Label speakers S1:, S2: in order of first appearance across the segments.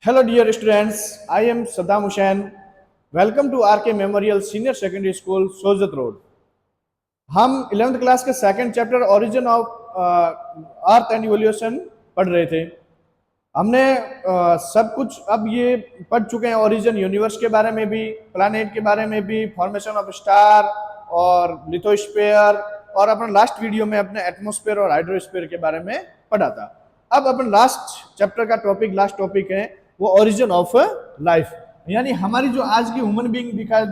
S1: Hello, dear students. I am Saddam Hussain. Welcome to RK Memorial Senior Secondary School, Sojat Road. हम 11th class के second chapter origin of earth and evolution पढ़ रहे थे। हमने सब कुछ अब ये पढ़ चुके हैं, ओरिजिन यूनिवर्स के बारे में भी, प्लैनेट के बारे में भी, फॉर्मेशन ऑफ स्टार और लिथोस्फीयर, और अपन लास्ट वीडियो में अपने एटमॉस्फेयर और हाइड्रोस्फीयर के बारे में पढ़ा था। अब अपन लास्ट चैप्टर का लास्ट टॉपिक है वो ओरिजिन ऑफ लाइफ, यानी हमारी जो आज की ह्यूमन बीइंग दिखाई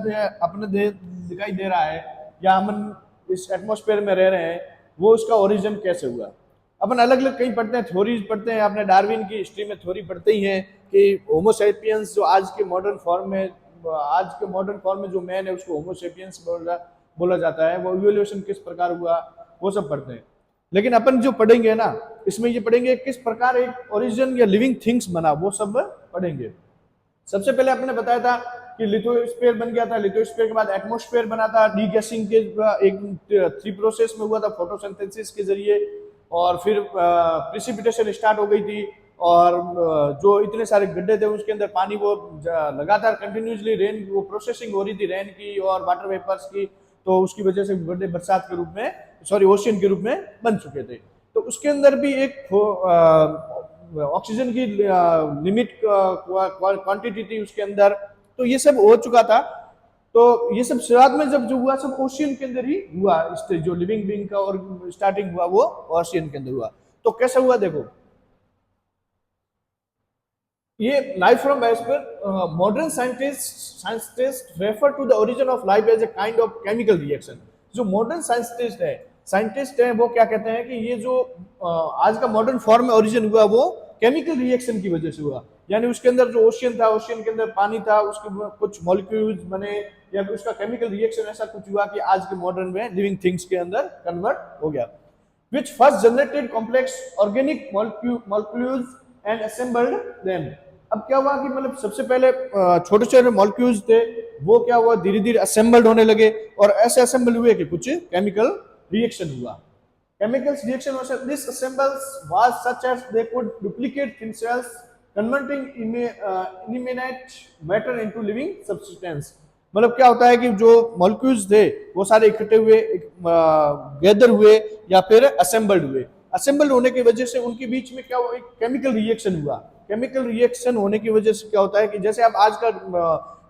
S1: दे रहा है या हम इस एटमॉस्फेयर में रह रहे हैं, वो उसका ओरिजिन कैसे हुआ। अपन अलग अलग कहीं पढ़ते हैं, थ्योरीज पढ़ते हैं, आपने डार्विन की हिस्ट्री में थ्योरी पढ़ते ही हैं कि होमोसेपियंस जो आज के मॉडर्न फॉर्म में जो मैन है उसको होमोसेपियंस बोला जाता है, वो इवोल्यूशन किस प्रकार हुआ वो सब पढ़ते हैं। लेकिन अपन जो पढ़ेंगे ना, इसमें ये पढ़ेंगे किस प्रकार एक ओरिजिन या लिविंग थिंग्स बना, वो सब पढ़ेंगे। सबसे पहले आपने बताया था कि लिथोस्फीयर बन गया था, लिथोस्फीयर के बाद एटमॉस्फेयर बना था, डीगैसिंग के एक 3 प्रोसेस में हुआ था, फोटोसिंथेसिस के जरिए, और फिर प्रिसिपिटेशन स्टार्ट हो गई थी, और जो इतने सारे गड्ढे थे उसके अंदर पानी वो लगातार कंटिन्यूसली रेन वो प्रोसेसिंग हो रही थी रेन की और वाटर वेपर्स की, तो उसकी वजह से गड्ढे बरसात के रूप में ओशियन के रूप में बन चुके थे। तो उसके अंदर भी एक ऑक्सीजन की लिमिट क्वांटिटी थी उसके अंदर, तो ये सब हो चुका था। तो ये सब शुरुआत में जब जो हुआ सब ओशियन के अंदर ही हुआ, जो लिविंग बीइंग का और स्टार्टिंग हुआ वो ओशियन के अंदर हुआ। तो कैसे हुआ देखो, ये life from as per modern scientist refer to the origin of life as a kind of chemical reaction. जो मॉडर्न साइंटिस्ट है वो क्या कहते हैं कि ये जो आज का मॉडर्न फॉर्म में ओरिजिन हुआ वो केमिकल रिएक्शन की वजह से हुआ, यानी उसके अंदर जो ओशियन था, ओशियन के अंदर पानी था, उसके कुछ मॉलिक्यूल्स बने या फिर उसका केमिकल रिएक्शन ऐसा कुछ हुआ कि आज के मॉडर्न में लिविंग थिंग्स के अंदर कन्वर्ट हो गया। which first generated complex organic molecules and assembled them। अब क्या हुआ कि मतलब सबसे पहले छोटे छोटे मॉलिक्यूल्स थे, वो क्या हुआ धीरे धीरे असेंबल्ड होने लगे, और ऐसे असेंबल हुए कि कुछ केमिकल रिएक्शन हुआ। Chemicals reaction was this assembles was such as they could duplicate themselves, converting inanimate matter into living substance। मतलब क्या होता है कि जो मॉलिक्यूल्स थे वो सारे इकट्ठे हुए, गैदर हुए या फिर असेंबल्ड हुए। असेंबल्ड होने की वजह से उनके बीच में क्या हुआ, एक केमिकल रिएक्शन हुआ। केमिकल रिएक्शन होने की वजह से क्या होता है कि जैसे आप आज का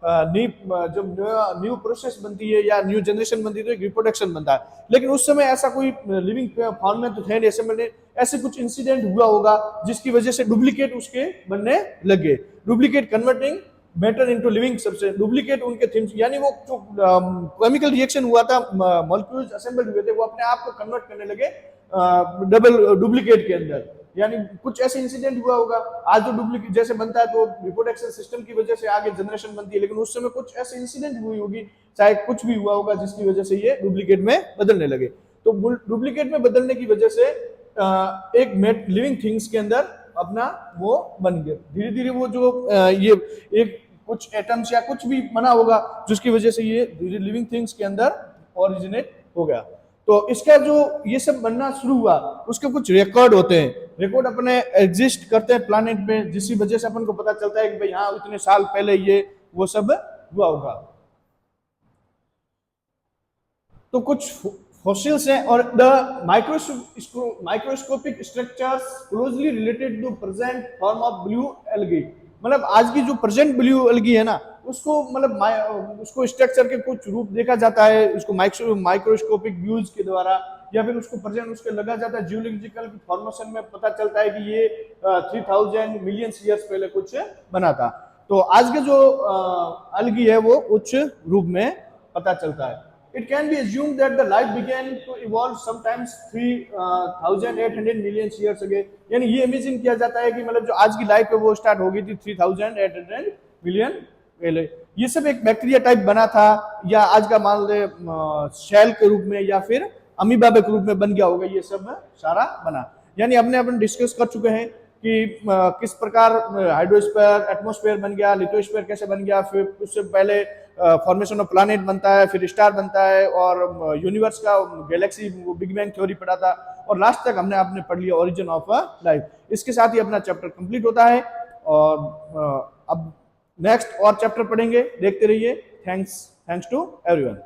S1: जब न्यू प्रोसेस बनती है या न्यू जनरेशन बनती है तो एक रिप्रोडक्शन बनता है, लेकिन उस समय ऐसा कोई लिविंग फॉर्म में तो थे नहीं, ऐसे में ऐसे कुछ इंसिडेंट हुआ होगा जिसकी वजह से डुप्लीकेट उसके बनने लगे। Duplicate converting matter into living substance, duplicate उनके थिंग्स, यानी वो जो केमिकल रिएक्शन हुआ था, मॉलिक्यूल्स असेंबल्ड हुए थे, वो अपने आप को कन्वर्ट करने लगे डुप्लीकेट के अंदर। यानी कुछ ऐसे इंसिडेंट हुआ होगा, आज जो डुप्लीकेट जैसे बनता है तो रिप्रोडक्शन सिस्टम की वजह से आगे जनरेशन बनती है, लेकिन उस समय कुछ ऐसे इंसिडेंट हुई होगी, चाहे कुछ भी हुआ होगा जिसकी वजह से ये डुप्लीकेट में बदलने लगे। तो डुप्लीकेट में बदलने की वजह से एक लिविंग थिंग्स के अंदर अपना वो बन गया। धीरे धीरे वो जो ये एक कुछ एटम्स या कुछ भी बना होगा जिसकी वजह से ये धीरे लिविंग थिंग्स के अंदर ओरिजिनेट हो गया। तो इसका जो ये सब बनना शुरू हुआ उसके कुछ रिकॉर्ड होते हैं, रिकॉर्ड अपने एग्जिस्ट करते हैं प्लैनेट पे, जिसकी वजह से अपन को पता चलता है कि भाई हाँ इतने साल पहले ये वो सब हुआ होगा। तो कुछ फॉसिल्स हैं और the microscopic structures closely related to present form of blue algae. मतलब आज की जो प्रेजेंट ब्लू एल्गी है ना, उसको मतलब उसको स्ट्रक्चर के कुछ रूप देखा जाता है, उसको माइक्रोस्कोपिक व्यूज के द्वारा, या फिर उसको प्रेजेंट उसके लगा जाता है जियोलॉजिकल फॉर्मेशन में, पता चलता है कि ये 3000 मिलियन ईयर्स पहले कुछ बना था। तो आज के जो एल्गी है वो उच्च रूप में पता चलता है। It can be assumed that the life began to evolve sometimes 3,800 million years ago। यानी ये इमेजिन किया जाता है कि मतलब जो आज की लाइफ है वो स्टार्ट हो गई थी 3,800 मिलियन पहले। ये सब एक बैक्टीरिया टाइप बना था, या आज का मान ले शेल के रूप में या फिर अमीबा के रूप में बन गया होगा, ये सब सारा बना। यानी अपने अपन डिस्कस कर चुके हैं कि किस प्रकार हाइड्रोस्फीयर एटमॉस्फेयर बन गया, लिथोस्फीयर कैसे बन गया, फिर उससे पहले फॉर्मेशन ऑफ प्लैनेट बनता है, फिर स्टार बनता है, और यूनिवर्स का गैलेक्सी बिग बैंग थ्योरी पढ़ा था, और लास्ट तक हमने आपने पढ़ लिया ओरिजिन ऑफ लाइफ। इसके साथ ही अपना चैप्टर कंप्लीट होता है। और अब नेक्स्ट और चैप्टर पढ़ेंगे, देखते रहिए। Thanks to everyone.